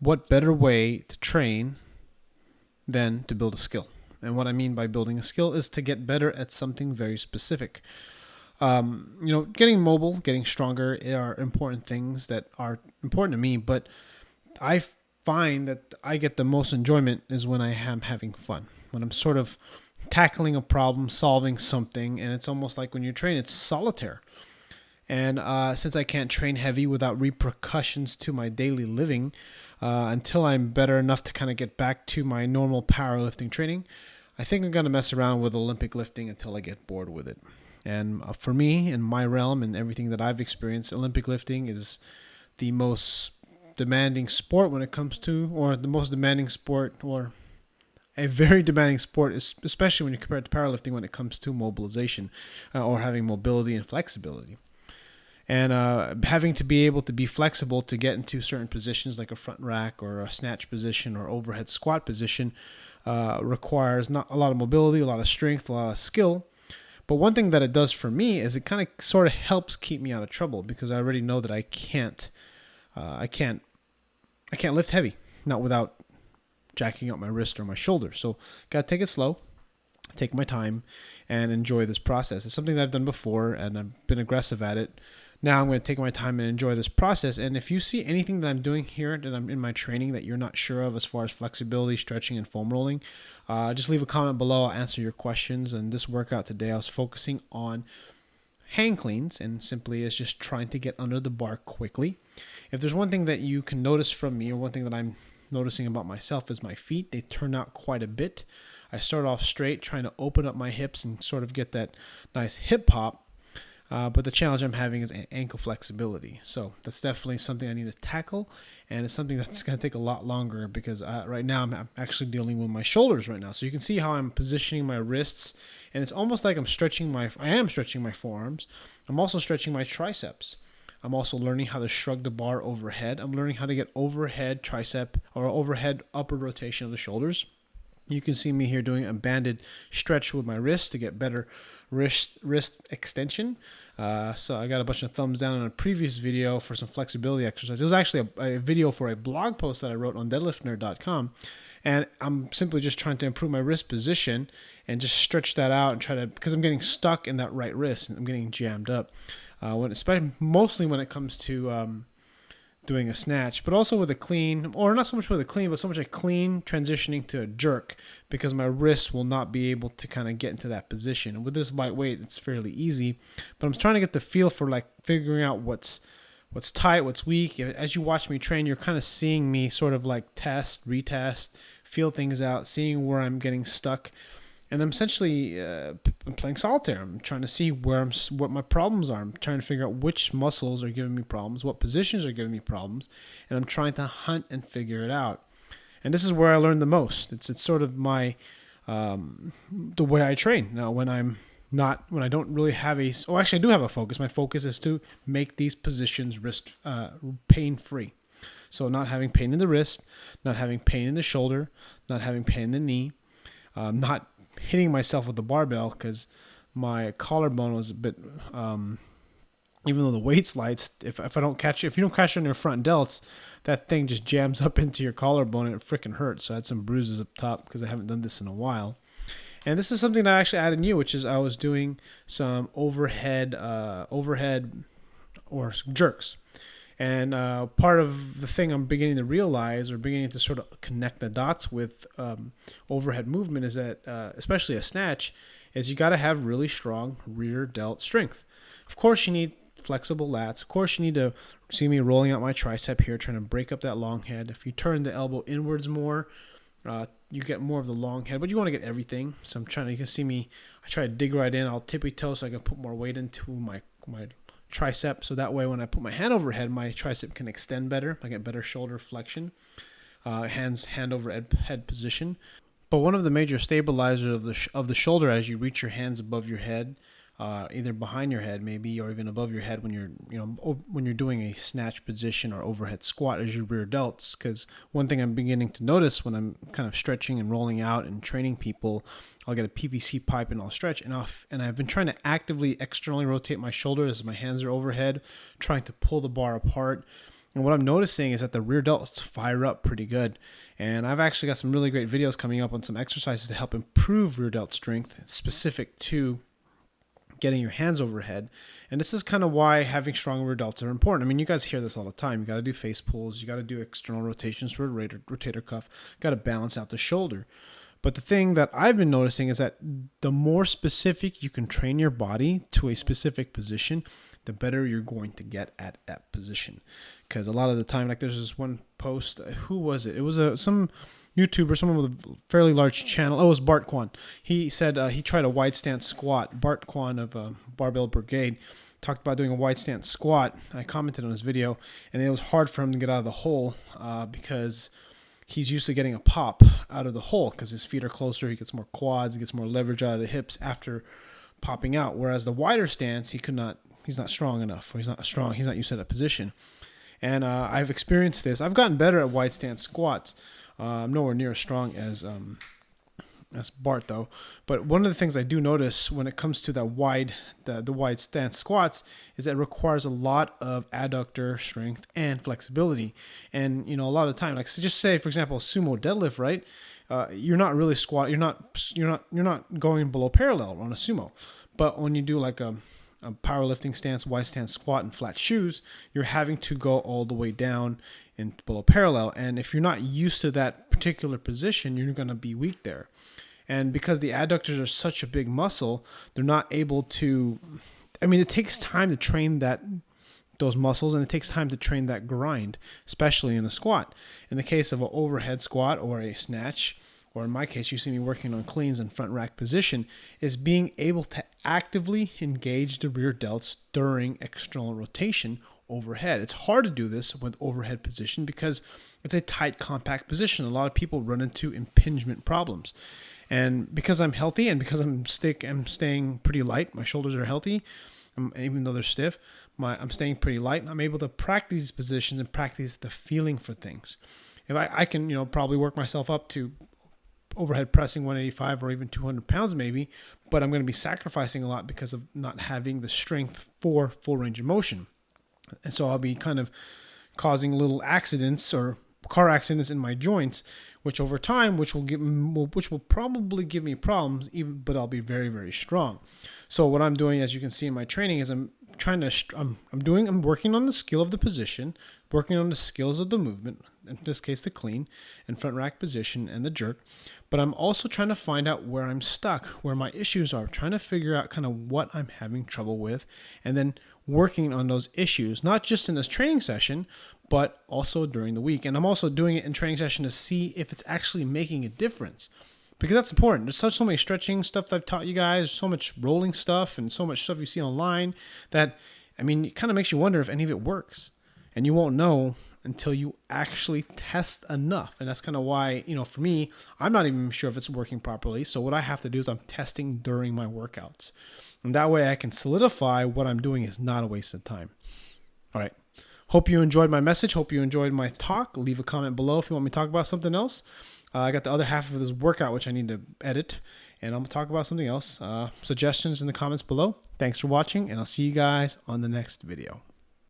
what better way to train than to build a skill? And what I mean by building a skill is to get better at something very specific. Getting mobile, getting stronger are important things that are important to me, but I find that I get the most enjoyment is when I am having fun, when I'm sort of tackling a problem, solving something, and it's almost like when you train, it's solitaire. And since I can't train heavy without repercussions to my daily living, until I'm better enough to kind of get back to my normal powerlifting training, I think I'm going to mess around with Olympic lifting until I get bored with it. And for me, in my realm and everything that I've experienced, Olympic lifting is the most demanding sport when it comes to, or the most demanding sport, or a very demanding sport, especially when you compare it to powerlifting when it comes to mobilization or having mobility and flexibility. And having to be able to be flexible to get into certain positions like a front rack or a snatch position or overhead squat position requires not a lot of mobility, a lot of strength, a lot of skill. But one thing that it does for me is it kind of sort of helps keep me out of trouble, because I already know that I can't lift heavy, not without jacking up my wrist or my shoulder. So gotta take it slow, take my time, and enjoy this process. It's something that I've done before, and I've been aggressive at it. Now I'm going to take my time and enjoy this process. And if you see anything that I'm doing here that I'm in my training that you're not sure of as far as flexibility, stretching, and foam rolling, just leave a comment below. I'll answer your questions. And this workout today, I was focusing on hang cleans, and simply is just trying to get under the bar quickly. If there's one thing that you can notice from me, or one thing that I'm noticing about myself, is my feet. They turn out quite a bit. I start off straight, trying to open up my hips and sort of get that nice hip hop. But the challenge I'm having is ankle flexibility. So that's definitely something I need to tackle, and it's something that's going to take a lot longer, because right now I'm actually dealing with my shoulders right now. So you can see how I'm positioning my wrists, and it's almost like I am stretching my forearms. I'm also stretching my triceps. I'm also learning how to shrug the bar overhead. I'm learning how to get overhead tricep or overhead upward rotation of the shoulders. You can see me here doing a banded stretch with my wrist to get better wrist extension. So I got a bunch of thumbs down on a previous video for some flexibility exercise. It was actually a video for a blog post that I wrote on deadliftnerd.com. And I'm simply just trying to improve my wrist position and just stretch that out and try to, because I'm getting stuck in that right wrist and I'm getting jammed up. Mostly when it comes to doing a snatch, but also with a clean, or not so much with a clean, but so much a clean transitioning to a jerk, because my wrist will not be able to kind of get into that position. And with this lightweight, it's fairly easy, but I'm trying to get the feel for like figuring out what's tight, what's weak. As you watch me train, you're kind of seeing me sort of like test, retest, feel things out, seeing where I'm getting stuck. And I'm essentially I'm playing solitaire. I'm trying to see what my problems are. I'm trying to figure out which muscles are giving me problems, what positions are giving me problems, and I'm trying to hunt and figure it out. And this is where I learn the most. It's sort of my the way I train. Now, when I don't really have actually I do have a focus. My focus is to make these positions wrist pain free. So not having pain in the wrist, not having pain in the shoulder, not having pain in the knee, not hitting myself with the barbell, because my collarbone was a bit, even though the weight's light, if you don't catch it on your front delts, that thing just jams up into your collarbone and it freaking hurts. So I had some bruises up top because I haven't done this in a while. And this is something that I actually added new, which is I was doing some overhead or jerks. And part of the thing I'm beginning to realize, or beginning to sort of connect the dots with overhead movement, is that, especially a snatch, is you got to have really strong rear delt strength. Of course, you need flexible lats. Of course, you need to see me rolling out my tricep here, trying to break up that long head. If you turn the elbow inwards more, you get more of the long head, but you want to get everything. So you can see me, I try to dig right in. I'll tippy toe so I can put more weight into my tricep, so that way when I put my hand overhead, my tricep can extend better. I get better shoulder flexion, hand over head position. But one of the major stabilizers of the shoulder, as you reach your hands above your head, either behind your head maybe, or even above your head when you're doing a snatch position or overhead squat, is your rear delts. Because one thing I'm beginning to notice when I'm kind of stretching and rolling out and training people, I'll get a PVC pipe and I'll stretch, and I've been trying to actively externally rotate my shoulder as my hands are overhead, trying to pull the bar apart. And what I'm noticing is that the rear delts fire up pretty good. And I've actually got some really great videos coming up on some exercises to help improve rear delt strength specific to getting your hands overhead. And this is kind of why having strong rear delts are important. I mean, you guys hear this all the time. You got to do face pulls. You got to do external rotations for a rotator cuff. Got to balance out the shoulder. But the thing that I've been noticing is that the more specific you can train your body to a specific position, the better you're going to get at that position. Because a lot of the time, like there's this one post, who was it? It was some YouTuber, someone with a fairly large channel. Oh, it was Bart Kwan. He said he tried a wide stance squat. Bart Kwan of Barbell Brigade talked about doing a wide stance squat. I commented on his video, and it was hard for him to get out of the hole because he's used to getting a pop out of the hole because his feet are closer. He gets more quads. He gets more leverage out of the hips after popping out. Whereas the wider stance, he's not strong enough, or he's not used to that position. And I've experienced this. I've gotten better at wide stance squats. I'm nowhere near as strong as Bart though. But one of the things I do notice when it comes to the wide stance squats is that it requires a lot of adductor strength and flexibility. And a lot of the time, like so just say for example, sumo deadlift, right? You're not really squat. You're not going below parallel on a sumo. But when you do like a powerlifting stance, wide stance squat, and flat shoes, you're having to go all the way down in below parallel. And if you're not used to that particular position, you're going to be weak there. And because the adductors are such a big muscle, they're not able to, it takes time to train those muscles, and it takes time to train that grind, especially in a squat. In the case of an overhead squat or a snatch, or in my case, you see me working on cleans and front rack position, is being able to actively engage the rear delts during external rotation overhead. It's hard to do this with overhead position because it's a tight, compact position. A lot of people run into impingement problems. And because I'm healthy and because I'm staying pretty light, my shoulders are healthy, even though they're stiff, I'm staying pretty light. I'm able to practice these positions and practice the feeling for things. If I can, probably work myself up to overhead pressing 185 or even 200 pounds maybe, but I'm going to be sacrificing a lot because of not having the strength for full range of motion. And so I'll be kind of causing little accidents or car accidents in my joints, which over time, which will probably give me problems, but I'll be very, very strong. So what I'm doing, as you can see in my training, is I'm working on the skill of the position, working on the skills of the movement, in this case the clean and front rack position and the jerk, but I'm also trying to find out where I'm stuck, where my issues are, trying to figure out kind of what I'm having trouble with, and then working on those issues, not just in this training session, but also during the week. And I'm also doing it in training session to see if it's actually making a difference, because that's important. There's so many stretching stuff that I've taught you guys, so much rolling stuff and so much stuff you see online that, it kind of makes you wonder if any of it works. And you won't know until you actually test enough. And that's kind of why, for me, I'm not even sure if it's working properly. So what I have to do is I'm testing during my workouts. And that way I can solidify what I'm doing is not a waste of time. All right. Hope you enjoyed my message. Hope you enjoyed my talk. Leave a comment below if you want me to talk about something else. I got the other half of this workout, which I need to edit, and I'm going to talk about something else. Suggestions in the comments below. Thanks for watching, and I'll see you guys on the next video.